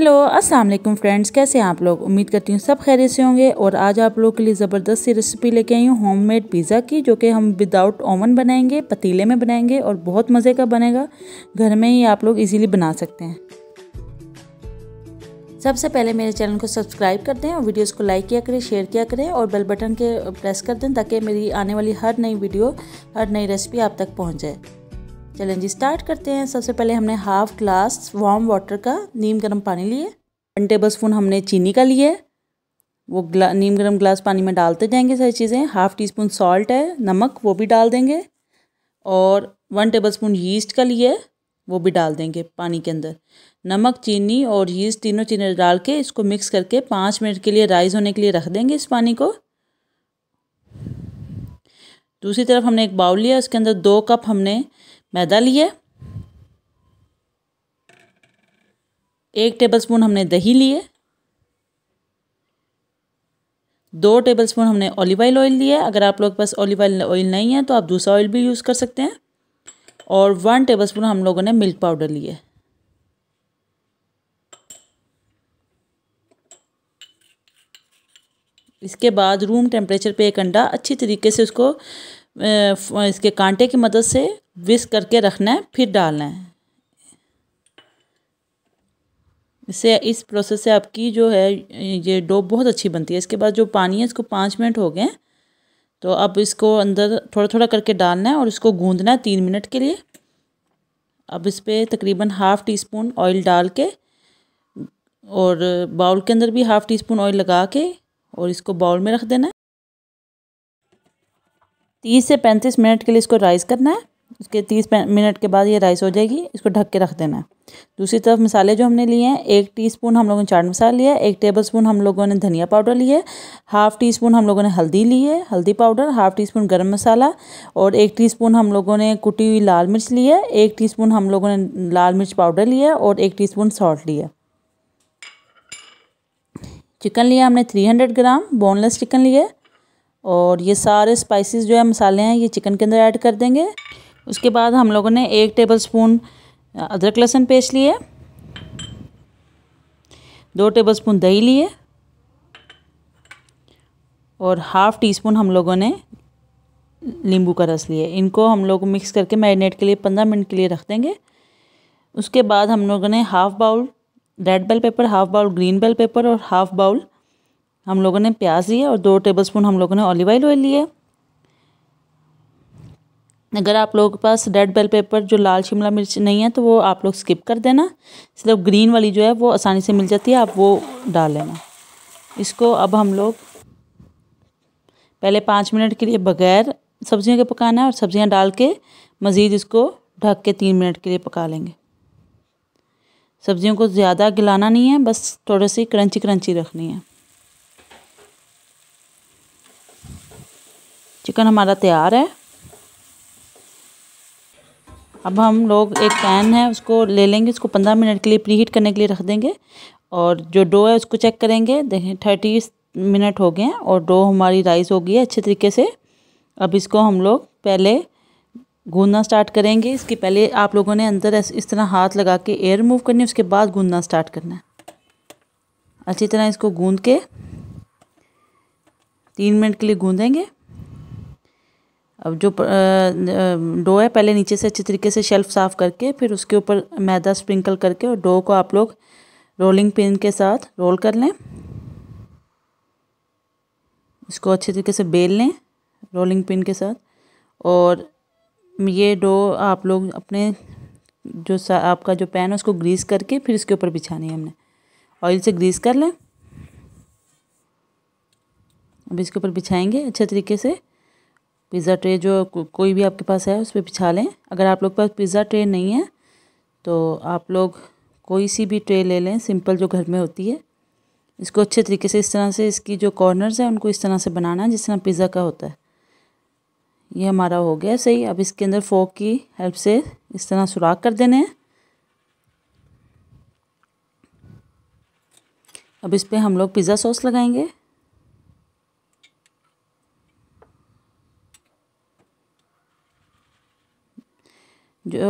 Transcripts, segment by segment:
Hello अस्सलाम वालेकुम friends, कैसे हैं आप लोग। उम्मीद करती हूँ सब खैरियत से होंगे। और आज आप लोगों के लिए ज़बरदस्त सी रेसिपी लेके आई हूँ होममेड पिज़्ज़ा की, जो कि हम विदाउट ओवन बनाएंगे, पतीले में बनाएंगे और बहुत मज़े का बनेगा। घर में ही आप लोग इजीली बना सकते हैं। सबसे पहले मेरे चैनल को सब्सक्राइब कर दें और वीडियोस को लाइक किया करें, शेयर किया करें और बेल बटन के प्रेस कर दें, ताकि मेरी आने वाली हर नई वीडियो, हर नई रेसिपी आप तक पहुँच जाए। चलें जी, स्टार्ट करते हैं। सबसे पहले हमने हाफ़ ग्लास वार्म वाटर का नीम गर्म पानी लिए। 1 टेबलस्पून हमने चीनी का लिए, वो नीम गर्म ग्लास पानी में डालते जाएंगे सारी चीज़ें। 1/2 टीस्पून सॉल्ट है, नमक, वो भी डाल देंगे। और 1 टेबलस्पून यीस्ट का लिए, वो भी डाल देंगे पानी के अंदर। नमक, चीनी और यीस्ट तीनों चीज़ें डाल के इसको मिक्स करके 5 मिनट के लिए राइज होने के लिए रख देंगे इस पानी को। दूसरी तरफ हमने एक बाउल लिया, उसके अंदर 2 कप हमने मैदा लिए। 1 टेबलस्पून हमने दही लिए। 2 टेबलस्पून हमने ऑलिव ऑयल लिया। अगर आप लोग के पास ऑलिव ऑयल नहीं है तो आप दूसरा ऑयल भी यूज़ कर सकते हैं। और 1 टेबलस्पून हम लोगों ने मिल्क पाउडर लिए। इसके बाद रूम टेम्परेचर पे एक अंडा अच्छी तरीके से उसको इसके कांटे की मदद से विस्क करके रखना है, फिर डालना है। इससे इस प्रोसेस से आपकी जो है ये डो बहुत अच्छी बनती है। इसके बाद जो पानी है, इसको 5 मिनट हो गए, तो अब इसको अंदर थोड़ा थोड़ा करके डालना है और इसको गूंदना है 3 मिनट के लिए। अब इस पर तकरीबन 1/2 टीस्पून ऑयल डाल के और बाउल के अंदर भी 1/2 टीस्पून ऑयल लगा के और इसको बाउल में रख देना है। 30 से 35 मिनट के लिए इसको राइस करना है। उसके 30 मिनट के बाद ये राइस हो जाएगी, इसको ढक के रख देना है। दूसरी तरफ मसाले जो हमने लिए हैं, 1 टीस्पून हम लोगों ने चाट मसाला लिया, 1 टेबलस्पून हम लोगों ने धनिया पाउडर लिए, 1/2 टीस्पून हम लोगों ने हल्दी ली है, हल्दी पाउडर, 1/2 टीस्पून गरम मसाला और 1 टीस्पून हम लोगों ने कुटी हुई लाल मिर्च ली है, 1 टीस्पून हम लोगों ने लाल मिर्च पाउडर लिया और 1 टीस्पून सॉल्ट लिया। चिकन लिया हमने 300 ग्राम, बोनलेस चिकन लिया। और ये सारे स्पाइसेस जो है, मसाले हैं, ये चिकन के अंदर ऐड कर देंगे। उसके बाद हम लोगों ने 1 टेबलस्पून अदरक लहसुन पेस्ट लिए, 2 टेबलस्पून दही लिए और 1/2 टीस्पून हम लोगों ने नींबू का रस लिए। इनको हम लोग मिक्स करके मैरिनेट के लिए 15 मिनट के लिए रख देंगे। उसके बाद हम लोगों ने 1/2 bowl red bell pepper, 1/2 bowl green bell pepper और 1/2 बाउल हम लोगों ने प्याज लिए और 2 टेबलस्पून हम लोगों ने ऑलिव ऑयल लिए। अगर आप लोगों के पास रेड बेल पेपर जो लाल शिमला मिर्च नहीं है तो वो आप लोग स्किप कर देना। सिर्फ ग्रीन वाली जो है वो आसानी से मिल जाती है, आप वो डाल लेना। इसको अब हम लोग पहले 5 मिनट के लिए बगैर सब्जियों के पकाना है और सब्जियां डाल के मज़ीद इसको ढक के 3 मिनट के लिए पका लेंगे। सब्जियों को ज़्यादा गलाना नहीं है, बस थोड़ी सी क्रंची क्रंची रखनी है। चिकन हमारा तैयार है। अब हम लोग एक पैन है उसको ले लेंगे, उसको 15 मिनट के लिए प्री हीट करने के लिए रख देंगे। और जो डो है उसको चेक करेंगे, देखें 30 मिनट हो गए हैं और डो हमारी राइस हो गई है अच्छे तरीके से। अब इसको हम लोग पहले गूंदना स्टार्ट करेंगे। इसके पहले आप लोगों ने अंदर इस तरह हाथ लगा के एयर रिमूव करनी है, उसके बाद गूंदना स्टार्ट करना है। अच्छी तरह इसको गूंद के 3 मिनट के लिए गूंदेंगे। अब जो डो है, पहले नीचे से अच्छी तरीके से शेल्फ साफ़ करके फिर उसके ऊपर मैदा स्प्रिंकल करके और डो को आप लोग रोलिंग पिन के साथ रोल कर लें। इसको अच्छे तरीके से बेल लें रोलिंग पिन के साथ। और ये डो आप लोग अपने जो आपका जो पैन है उसको ग्रीस करके फिर इसके ऊपर बिछानी है। हमने ऑयल से ग्रीस कर लें। अब इसके ऊपर बिछाएंगे अच्छे तरीके से। पिज़्ज़ा ट्रे जो कोई भी आपके पास है उस पर बिछा लें। अगर आप लोग के पास पिज़्ज़ा ट्रे नहीं है तो आप लोग कोई सी भी ट्रे ले लें, सिंपल जो घर में होती है। इसको अच्छे तरीके से इस तरह से इसकी जो कॉर्नर्स हैं उनको इस तरह से बनाना है जिस तरह पिज़्ज़ा का होता है। ये हमारा हो गया सही। अब इसके अंदर फोक की हेल्प से इस तरह सुराख कर देने हैं। अब इस पर हम लोग पिज़्ज़ा सॉस लगाएंगे। जो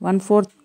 1/4